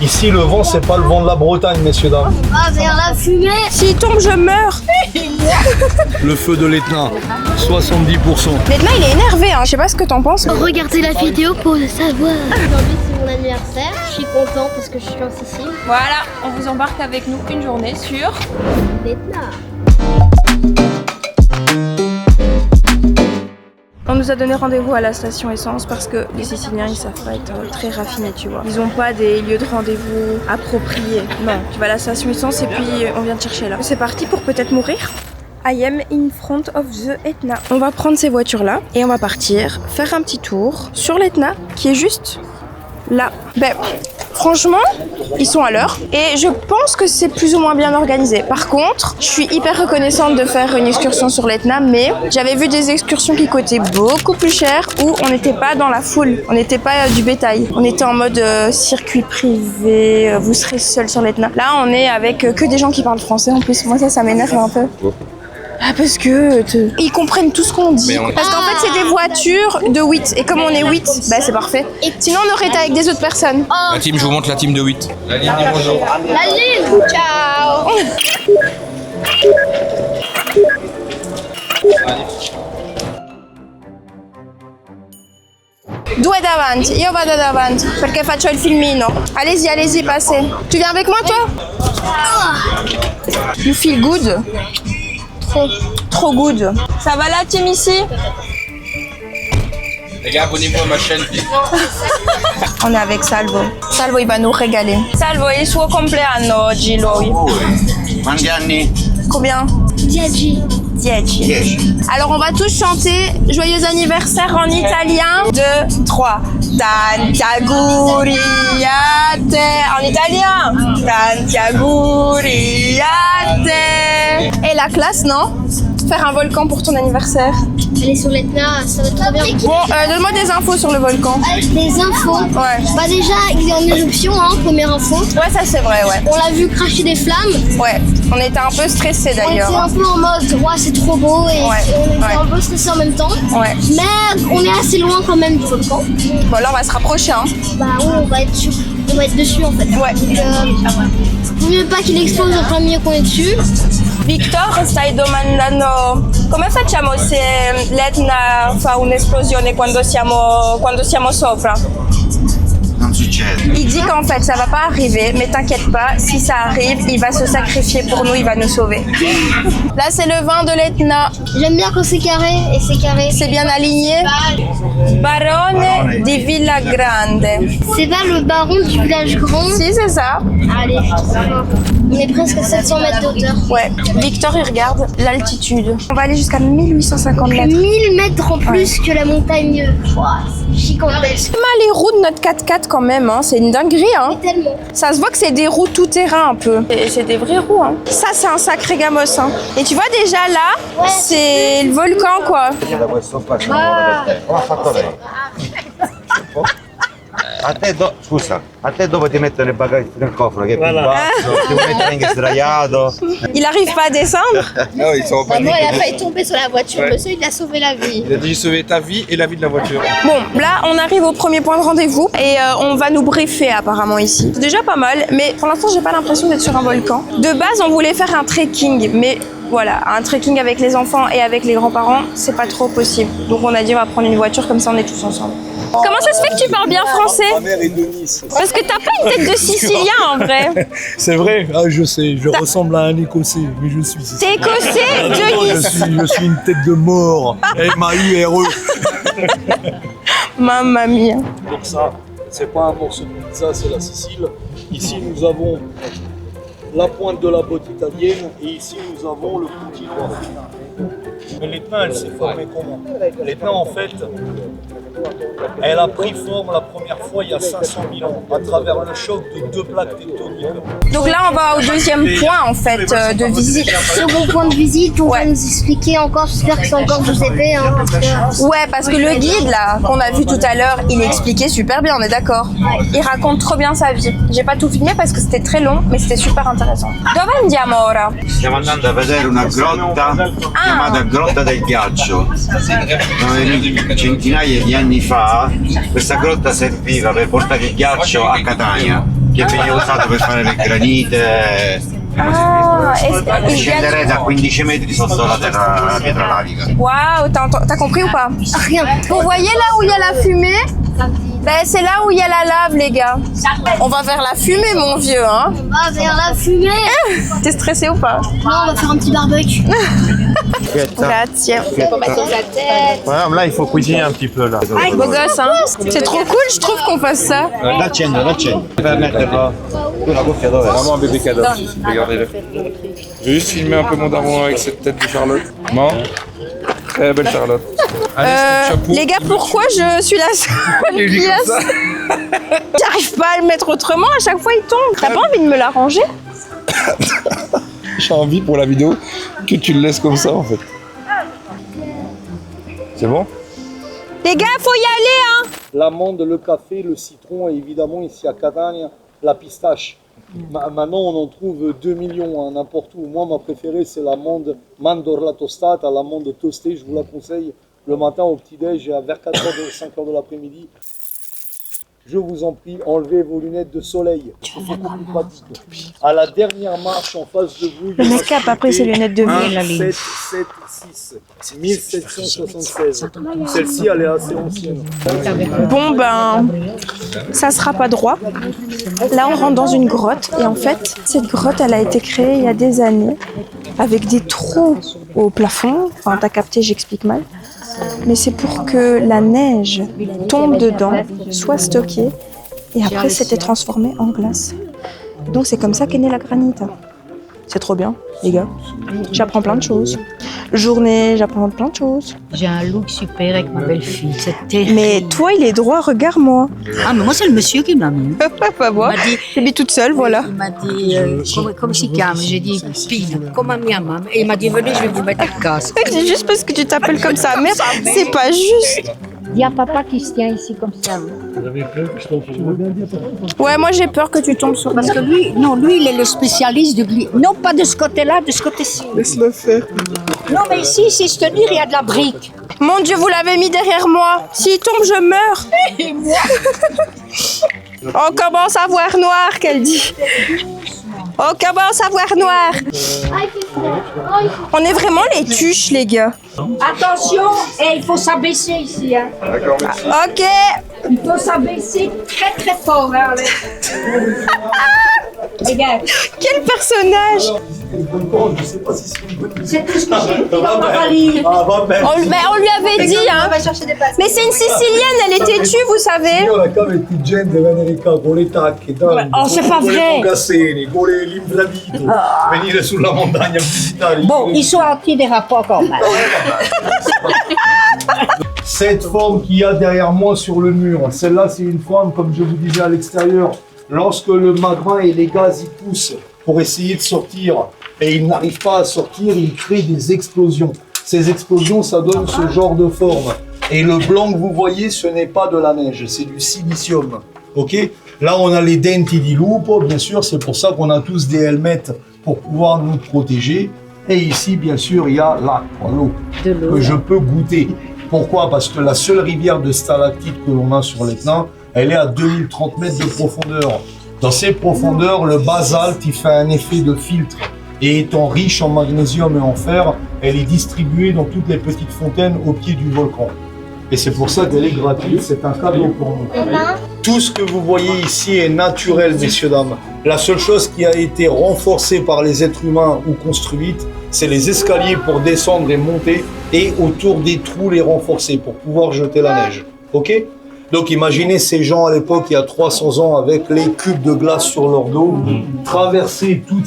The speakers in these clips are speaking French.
Ici, le vent, c'est pas le vent de la Bretagne, messieurs, dames. Ah, vers la fumée. S'il tombe, je meurs. Le feu de l'Etna, 70%. L'Etna, il est énervé, hein. Je sais pas ce que t'en penses. Regardez la vidéo pour le savoir. Aujourd'hui, c'est mon anniversaire. Je suis content parce que je suis en Sicile. Voilà, on vous embarque avec nous une journée sur L'Etna. On nous a donné rendez-vous à la station essence parce que les Siciliens ils savent pas être très raffinés, tu vois. Ils ont pas des lieux de rendez-vous appropriés. Non, tu vas à la station essence et puis on vient te chercher là. C'est parti pour peut-être mourir. I am in front of the Etna. On va prendre ces voitures là et on va partir faire un petit tour sur l'Etna qui est juste là. Ben, franchement, ils sont à l'heure et je pense que c'est plus ou moins bien organisé. Par contre, je suis hyper reconnaissante de faire une excursion sur l'Etna, mais j'avais vu des excursions qui coûtaient beaucoup plus cher où on n'était pas dans la foule, on n'était pas du bétail. On était en mode circuit privé, vous serez seul sur l'Etna. Là, on est avec que des gens qui parlent français en plus. Moi, ça m'énerve un peu. Ah parce que ils comprennent tout ce qu'on dit. Parce qu'en fait c'est des voitures de 8 et comme on est 8, bah c'est parfait. Sinon on aurait été avec des autres personnes. La team, je vous montre la team de 8. La ligne, bonjour. La ligne. Ciao. Due davanti, io vado davanti perché faccio il filmino. Allez-y, allez-y, passez. Tu viens avec moi toi? You feel good? Trop good. Ça va la team ici? Les gars, abonnez-vous à ma chaîne. On est avec Salvo. Salvo, il va nous régaler. Salvo, il suo compleanno oggi lui. Quanti anni? Combien? 10. 10. Alors on va tous chanter joyeux anniversaire en italien. 2, 3. Tanti auguri a te. En italien. Tanti auguri a te. Et la classe, non? Faire un volcan pour ton anniversaire. Aller sur l'Etna, ça va trop bien. Bon, donne-moi des infos sur le volcan. Des infos. Ouais. Bah déjà, il est en éruption, hein, première info. Ouais, ça c'est vrai, ouais. On l'a vu cracher des flammes. Ouais, on était un peu stressés On était d'ailleurs. un peu en mode, ouais, c'est trop beau et Ouais, on était ouais. un peu stressés en même temps. Ouais. Mais on est assez loin quand même du volcan. Bon, là on va se rapprocher, hein. Bah ouais, on va être dessus en fait. Ouais. Donc, vaut mieux pas qu'il explose en plein milieu qu'on est dessus. Victor, stai domandando come facciamo se l'Etna fa un'esplosione quando siamo sopra? Non succede. Il dit qu'en fait ça va pas arriver, mais t'inquiète pas, si ça arrive, il va se sacrifier pour nous, il va nous sauver. Là c'est le vin de l'Etna, J'aime bien quand c'est carré et c'est carré. c'est bien aligné. Barone di Villa Grande. C'est pas le baron du village grand. Si c'est ça. Allez, on est presque à 700 mètres d'auteur. Ouais. Victor il regarde l'altitude. On va aller jusqu'à 1850 mètres. 1000 mètres en plus que la montagne. Ouah, c'est gigantesque. Mal les roues de notre 4x4 quand même, hein. C'est une dinguerie, hein. Tellement. Ça se voit que c'est des roues tout terrain un peu. Et c'est des vraies roues, hein. Ça c'est un sacré gamos, hein. Et tu vois déjà là, Ouais. c'est le volcan quoi. Da questo qua c'è un lavoro per te. Come ha fatto lei? A te scusa, a te dopo ti mettono il bagaglio nel cofano che è più basso, ti vuoi mettere anche sdraiato. Il arrive pas à descendre. Non, ils sont en panique. Il a failli tomber sur la voiture, monsieur, il a sauvé la vie. Il a dit sauver ta vie et la vie de la voiture. Bon, là on arrive au premier point de rendez-vous et on va nous briefer apparemment ici. C'est déjà pas mal, mais pour l'instant j'ai pas l'impression d'être sur un volcan. De base on voulait faire un trekking, mais voilà, un trekking avec les enfants et avec les grands-parents, c'est pas trop possible. Donc on a dit on va prendre une voiture comme ça on est tous ensemble. Comment ça se fait que tu parles bien français? Ma mère est de Nice. Parce que t'as pas une tête de Sicilien en vrai. C'est vrai, ah, je sais, je ressemble à un Écossais, mais je suis T'es écossais de Nice. Je suis une tête de mort. M-A-U-R-E. Mamma mia. Donc ça, c'est pas un morceau de pizza, c'est la Sicile. Ici, nous avons la pointe de la botte italienne et ici, nous avons le continent africain. Mais l'Etna, elle s'est formée comment? L'Etna, en fait, elle a pris forme la première fois il y a 500 000 ans à travers le choc de deux plaques tectoniques. Donc là on va au deuxième point en fait de visite. Second point de visite, on va nous expliquer encore. J'espère que c'est encore Giuseppe. Hein, parce que... Ouais, parce que le guide là qu'on a vu tout à l'heure, il expliquait super bien, on est d'accord. Il raconte trop bien sa vie. J'ai pas tout filmé parce que c'était très long, mais c'était super intéressant. Dove andiamo ora? Stiamo andando a vedere una grotta chiamata Grotta del Ghiaccio. Dove centinaia di anni fa questa grotta serviva per portare il ghiaccio a Catania. che viene usato per fare le granite. Ah, E scenderete a 15 metri sotto la pietra lavica. Waouh, t'as compris ou pas? Rien. Vous voyez là où il y a la fumée? Ben c'est là où il y a la lave les gars. On va vers la fumée mon vieux hein. On va vers la fumée. T'es stressé ou pas? Non, on va faire un petit barbecue. Grazie. Pour mettre sur sa tête. Voilà, là il faut cuisiner un petit peu là. Ah, beau gosse hein. C'est trop cool je trouve qu'on fasse ça. L'accendo. Per metterlo. Tu la cuffia dove? Vraiment un bébé cadeau. Regardez-le. Je vais juste filmer un peu mon daron avec cette tête de Charlotte. Non? Très belle Charlotte. Allez, stop, chapeau. Les gars pourquoi je suis la seule Il est comme ça. J'arrive pas à le mettre autrement, à chaque fois il tombe. T'as pas envie de me l'arranger? J'ai envie pour la vidéo que tu le laisses comme ça en fait. C'est bon? Les gars faut y aller hein. L'amande, le café, le citron et évidemment ici à Cadagne, la pistache. Maintenant on en trouve 2 millions n'importe où. Moi ma préférée c'est l'amande mandorla tostata, l'amande toastée, je vous la conseille le matin au petit-déj vers 4h, 5h de l'après-midi. Je vous en prie, enlevez vos lunettes de soleil. C'est beaucoup plus pratique. À la dernière marche en face de vous, Le mec a pas pris ses lunettes de vue. 1776. 1776. Celle-ci, elle est assez ancienne. Bon ben, ça sera pas droit. Là on rentre dans une grotte et en fait cette grotte elle a été créée il y a des années avec des trous au plafond. Enfin t'as capté, j'explique mal. Mais c'est pour que la neige tombe dedans, soit stockée et après c'était transformé en glace. Donc c'est comme ça qu'est née la granita. C'est trop bien, les gars. J'apprends plein de choses. Journée, j'apprends plein de choses. J'ai un look super avec ma belle-fille, c'est terrible. Mais toi, il est droit, regarde-moi. Ah, mais moi, c'est le monsieur qui me l'a mis. Pas moi. Il m'a dit- J'ai mis toute seule, voilà. Il m'a dit, comme si calme. J'ai dit, pile, comme à ma maman. Et il m'a dit, venez, je vais vous mettre le casque. C'est juste parce que tu t'appelles comme sa mère, c'est pas juste. Il y a papa qui se tient ici comme ça. Ouais, moi j'ai peur que tu tombes sur Parce que lui, non, lui, il est le spécialiste du glisse. Non, pas de ce côté-là, de ce côté-ci. Laisse-le faire. Non, mais ici, si je te dis, il y a de la brique. Mon Dieu, vous l'avez mis derrière moi. S'il tombe, je meurs. On commence à voir noir, qu'elle dit. On commence à voir noir. Ah, il fait froid. Oh, il fait On est vraiment les tuches, les gars. Attention, et il faut s'abaisser ici. Hein. D'accord, merci. Ok. Il faut s'abaisser très très fort. Hein, regarde, Quel personnage. Je sais pas si c'est une bonne idée. c'est tout ce que j'ai pris dans ma valise. On lui avait dit, hein. Mais c'est une Sicilienne, elle est têtue, vous savez. Io la cava è gente venerica con le tacche, Oh, c'est pas con vrai. le mocassini, con l'infradito, venire sulla montagna a visitare. Bon, ils sont anti-dérapants quand même. Cette forme qu'il y a derrière moi sur le mur, celle-là c'est une forme, comme je vous disais à l'extérieur, lorsque le magma et les gaz y poussent pour essayer de sortir et ils n'arrivent pas à sortir, ils créent des explosions. Ces explosions, ça donne ce genre de forme. Et le blanc que vous voyez, ce n'est pas de la neige, c'est du silicium. Ok? Là, on a les denti di lupo, bien sûr, c'est pour ça qu'on a tous des helmets pour pouvoir nous protéger. Et ici, bien sûr, il y a l'acqua, l'eau, que je peux goûter. Pourquoi? Parce que la seule rivière de stalactites que l'on a sur l'Etna, elle est à 2030 mètres de profondeur. Dans ces profondeurs, le basalte, il fait un effet de filtre. Et étant riche en magnésium et en fer, elle est distribuée dans toutes les petites fontaines au pied du volcan. Et c'est pour ça qu'elle est gratuite, c'est un cadeau pour nous. Tout ce que vous voyez ici est naturel, messieurs, dames. La seule chose qui a été renforcée par les êtres humains ou construite, c'est les escaliers pour descendre et monter, et autour des trous les renforcer pour pouvoir jeter la neige. Ok? Donc imaginez ces gens à l'époque, il y a 300 ans, avec les cubes de glace sur leur dos, traverser toute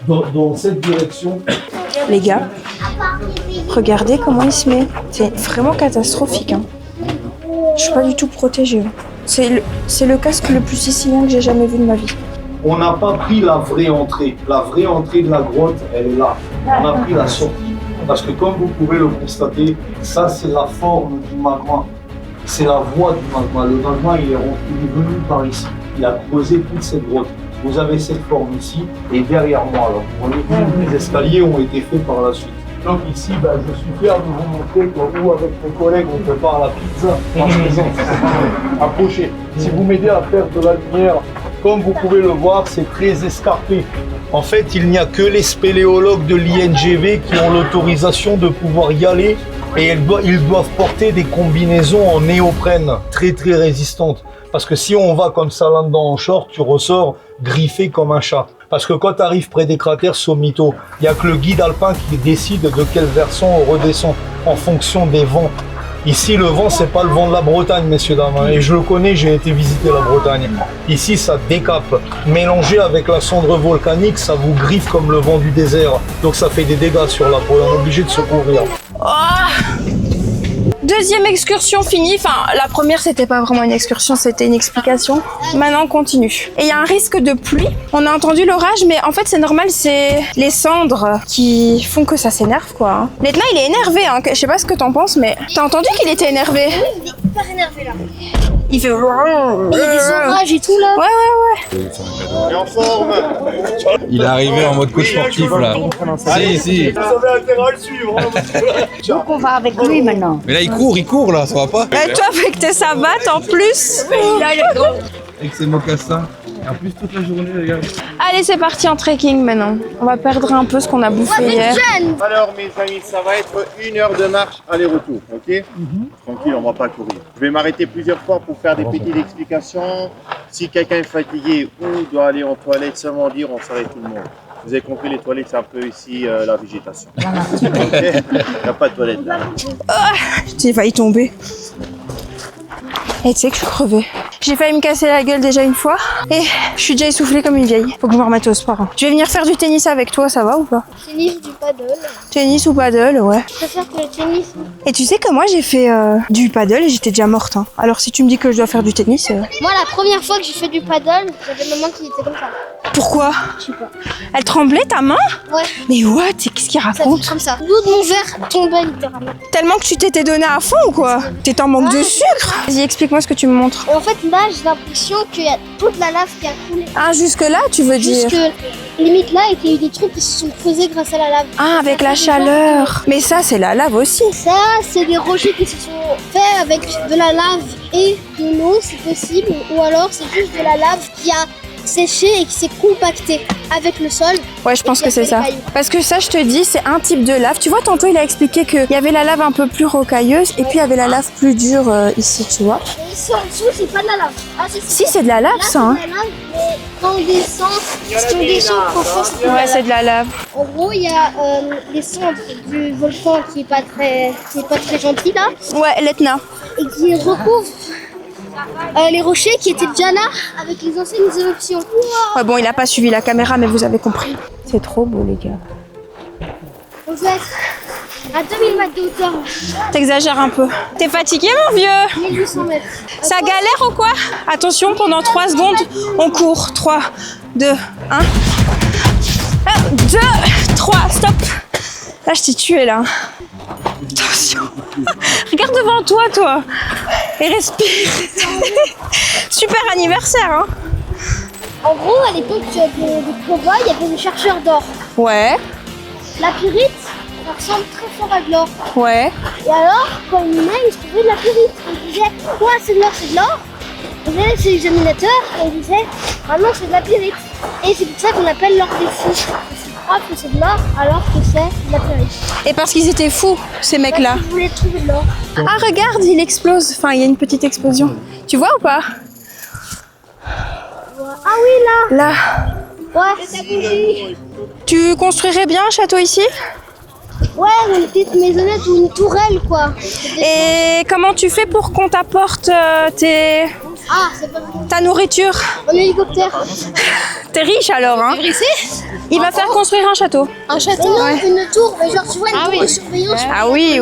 dans cette direction. Les gars, regardez comment il se met. C'est vraiment catastrophique. Hein. Je suis pas du tout protégée. Hein. C'est le casque le plus sicilien que j'ai jamais vu de ma vie. On n'a pas pris la vraie entrée. La vraie entrée de la grotte, elle est là. On a pris la sortie. Parce que comme vous pouvez le constater, ça c'est la forme du magma. C'est la voie du magma. Le magma, il est venu par ici. Il a creusé toute cette grotte. Vous avez cette forme ici et derrière moi. Alors, on est vu, les escaliers ont été faits par la suite. Donc ici, je suis fier de vous montrer que où avec mes collègues, on prépare la pizza en présence. Approchez. Si vous m'aidez à faire de la lumière comme vous pouvez le voir, c'est très escarpé. En fait, il n'y a que les spéléologues de l'INGV qui ont l'autorisation de pouvoir y aller et ils doivent porter des combinaisons en néoprène très très résistantes. Parce que si on va comme ça là-dedans en short, tu ressors griffé comme un chat. Parce que quand tu arrives près des cratères Somito, il n'y a que le guide alpin qui décide de quel versant on redescend en fonction des vents. Ici, le vent, c'est pas le vent de la Bretagne, messieurs, dames. Et je le connais, j'ai été visiter la Bretagne. Ici, ça décape. Mélangé avec la cendre volcanique, ça vous griffe comme le vent du désert. Donc ça fait des dégâts sur la peau. On est obligé de se couvrir. Deuxième excursion finie. Enfin, la première, c'était pas vraiment une excursion, c'était une explication. Maintenant, on continue. Et il y a un risque de pluie. On a entendu l'orage, mais en fait, c'est normal, c'est les cendres qui font que ça s'énerve, quoi. Hein. Letna, il est énervé, hein. Je sais pas ce que t'en penses, mais t'as entendu qu'il était énervé? Il est hyper énervé là. Il fait... Il y a des orages et tout là. Ouais. Et en forme. Il est arrivé en mode coach sportif là. Si. Vous avez intérêt à le suivre. Donc on va avec lui maintenant. Mais là il court là, ça va pas? Et toi, avec tes savates en plus. Avec ses mocassins. Et en plus toute la journée, regarde. Allez, c'est parti en trekking maintenant. On va perdre un peu ce qu'on a bouffé hier. Alors mes amis, ça va être 1 heure de marche aller-retour, ok? Tranquille, on va pas courir. Je vais m'arrêter plusieurs fois pour faire des petites explications. Si quelqu'un est fatigué ou doit aller en toilette, seulement dire, on s'arrête tout le monde. Vous avez compris, les toilettes, c'est un peu ici la végétation. Ok? Il n'y a pas de toilette là. J'ai failli tomber. Et tu sais que je suis crevée. J'ai failli me casser la gueule déjà une fois et je suis déjà essoufflée comme une vieille. Faut que je me remette au sport. Hein. Je vais venir faire du tennis avec toi, ça va ou pas? Tennis, du paddle. Tennis ou paddle, ouais. Je préfère que le tennis. Et tu sais que moi j'ai fait du paddle et j'étais déjà morte. Hein. Alors si tu me dis que je dois faire du tennis... Moi, la première fois que j'ai fait du paddle, j'avais maman qui était comme ça. Pourquoi? Je sais pas. Elle tremblait ta main? Ouais. Mais what? Qu'est-ce qu'il Ça raconte? fait comme ça. L'eau de mon verre tombait littéralement. Tellement que tu t'étais donné à fond ou quoi? T'étais en manque de sucre? Vas-y, explique-moi ce que tu me montres. Et en fait, là, j'ai l'impression qu'il y a toute la lave qui a coulé. Ah, jusque là, tu veux dire? Jusque limite là, il y a eu des trucs qui se sont creusés grâce à la lave. Ah, avec la chaleur. Mais ça, c'est la lave aussi. Ça, c'est des rochers qui se sont faits avec de la lave et de l'eau, c'est possible. Ou alors, c'est juste de la lave qui a séché et qui s'est compacté avec le sol. Ouais, je pense que c'est ça. Parce que ça, je te dis, c'est un type de lave. Tu vois, tantôt, il a expliqué qu'il y avait la lave un peu plus rocailleuse et puis il y avait la lave plus dure ici, tu vois. Et ici en dessous, c'est pas de la lave. Ah, Si, c'est de la lave, là, ça. Hein. c'est de la lave, mais quand on descend, si on descend profond, c'est de la Ouais, lave. c'est de la lave. En gros, il y a les cendres du volcan qui est pas très gentil là, Ouais, l'Etna. et qui recouvre les rochers qui étaient déjà là avec les anciennes éruptions. Ouais, bon, il a pas suivi la caméra, mais vous avez compris. C'est trop beau, les gars. On doit être à 2000 mètres de hauteur, T'exagères un peu. T'es fatigué, mon vieux? 1800 mètres. Ça galère ou quoi? Attention, pendant 3 secondes, on court. 3, 2, 1. 2, 3, stop. Là, je t'ai tué, là. Attention. Regarde devant toi. Et respire. Super anniversaire, hein. En gros, à l'époque des cow-boys, il y avait des chercheurs d'or. Ouais, La pyrite, ça ressemble très fort à de l'or. ouais. Et alors, quand ils venaient, ils se trouvaient de la pyrite. Ils disaient, ouais, c'est de l'or, c'est de l'or. Ils venaient chez l'examinateur et ils disaient, ah non, c'est de la pyrite. Et c'est pour ça qu'on appelle l'or des fous. Ils croient que c'est de l'or alors que c'est de la pyrite. Et parce qu'ils étaient fous, ces mecs-là. Ils voulaient trouver de l'or. Ah, regarde, il explose. Enfin, il y a une petite explosion. Tu vois ou pas? Ah oui, là. Là. Ouais. Tu construirais bien un château ici? Ouais, une petite maisonnette ou une tourelle, quoi. Et comment tu fais pour qu'on t'apporte Ah, c'est pas vrai. ta nourriture? En hélicoptère. T'es riche alors, hein? Il va faire construire un château. Un château, une tour, mais genre, tu vois, une tour de surveillance. Ah oui.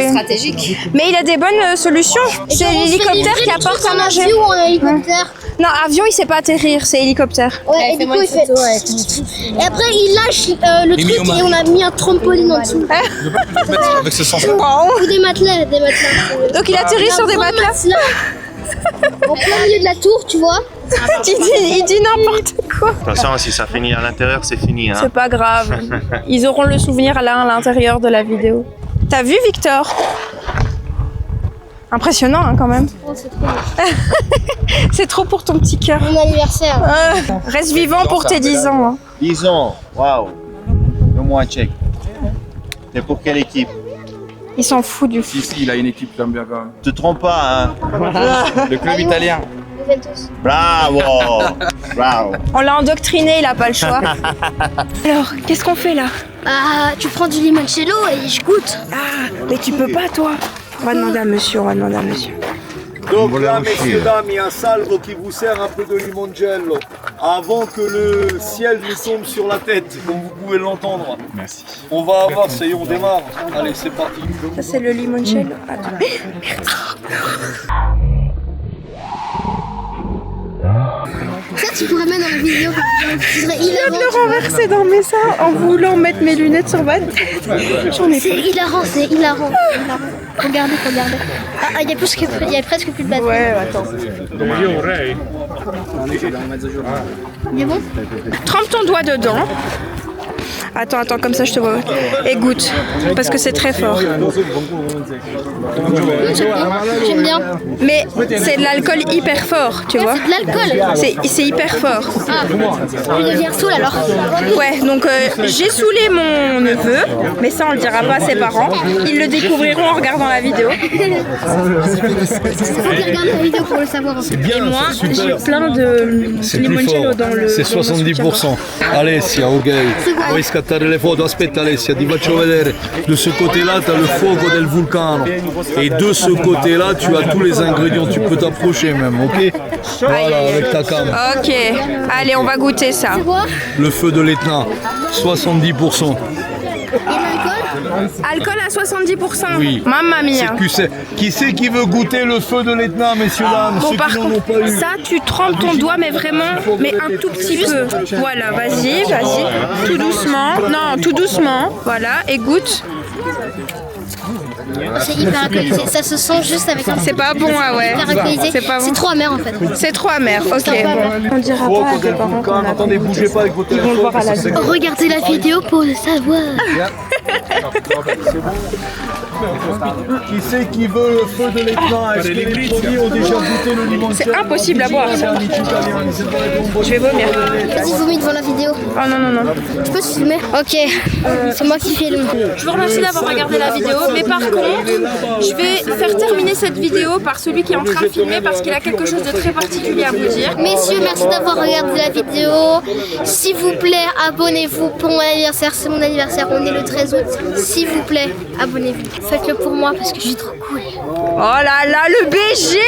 Stratégique. Mais il a des bonnes solutions. C'est l'hélicoptère qui apporte à un manger. avion ou un hélicoptère. Non, avion, il sait pas atterrir, c'est hélicoptère. Ouais, et du coup, il fait... Et après, il lâche le truc et on a mis un trampoline en dessous. Avec ce sens. Ou des matelas, Donc il atterrit sur des matelas. En plein milieu de la tour, tu vois. Il dit n'importe quoi. Attention, si ça finit à l'intérieur, c'est fini. Hein. C'est pas grave. Ils auront le souvenir là à l'intérieur de la vidéo. T'as vu, Victor? Impressionnant hein, quand même. Oh, c'est trop. C'est trop pour ton petit cœur. Mon anniversaire. Reste vivant pour tes 10 ans. Hein. 10 ans, waouh. Donne-moi un check. C'est pour quelle équipe? Il s'en fout du foot. Si, il a une équipe, j'aime bien quand même. Te trompe pas, hein. Le club italien. Juventus. Bravo. Bravo. On l'a endoctriné, il a pas le choix. Alors, qu'est-ce qu'on fait là? Ah, tu prends du limoncello et je goûte. Ah, mais tu peux pas toi. On va demander à monsieur, Donc là, messieurs, dames, il y a un salve qui vous sert un peu de limoncello avant que le ciel nous tombe sur la tête, comme vous pouvez l'entendre. Merci. On va avoir, ça y est, on démarre. Allez, c'est parti. Ça c'est le limoncello. Attends. Ça, tu pourrais mettre dans la vidéo. Ce serait Je viens de hilarant. le renverser dans mes seins en voulant mettre mes lunettes sur ma tête. C'est hilarant, c'est hilarant. Regardez. Ah, il y a presque plus de batterie. Ouais, attends. Il est bon? Trempe ton doigt dedans. Attends, comme ça je te vois. Et goûte, parce que c'est très fort. J'aime bien. Mais c'est de l'alcool hyper fort, tu vois. C'est de l'alcool. C'est hyper fort. Ah, je deviens saoul alors. Ouais, donc j'ai saoulé mon neveu, mais ça on le dira pas à ses parents. Ils le découvriront en regardant la vidéo. C'est faut qu'ils regardent la vidéo pour le savoir. En fait. Et moi, j'ai plein de limoncello dans le... C'est 70%. Alessia, ok. Vuoi scattare le foto? Aspetta Alessia, ti faccio vedere. De ce côté-là, tu as le fuoco del vulcano. Et de ce côté-là, tu as tous les ingrédients. Tu peux t'approcher même, ok? Voilà, avec ta cam. Ok, allez, on va goûter ça. C'est quoi? Le feu de l'Etna, 70%. Et l'alcool? Alcool à 70%. Oui. Mamma mia. Qui c'est qui veut goûter le feu de l'Etna, messieurs, dames? Bon, Ceux par qui n'en ont contre, pas eu. ça, tu trempes ton doigt, mais vraiment, mais un tout petit peu. Voilà, vas-y, tout doucement. Non, tout doucement. Voilà, et goûte. C'est hyper alcoolisé. Ça se sent juste avec un. C'est pas bon, ah ouais. Hyper alcoolisé. C'est pas bon. C'est trop amer en fait. C'est trop amer, ok. C'est un peu amer. On dira pas à tes parents qu'on a Attendez, bougez pas avec vos Ils vont le voir à la téléphones. Regardez la vidéo pour le savoir. Qui c'est qui veut le feu de l'Etna? Est-ce que les premiers ont déjà goûté le limoncello? C'est impossible à boire. Je vais vomir. Vas-y, vomis devant la vidéo. Oh non. Tu peux se filmer? Ok. C'est moi qui filme. Je vous remercie d'avoir regardé la vidéo, mais par contre, je vais faire terminer cette vidéo par celui qui est en train de filmer parce qu'il a quelque chose de très particulier à vous dire. Messieurs, merci d'avoir regardé la vidéo. S'il vous plaît, abonnez-vous pour mon anniversaire. C'est mon anniversaire, on est le 13 août. S'il vous plaît, abonnez-vous. Faites-le pour moi parce que je suis trop cool. Oh là là, le BG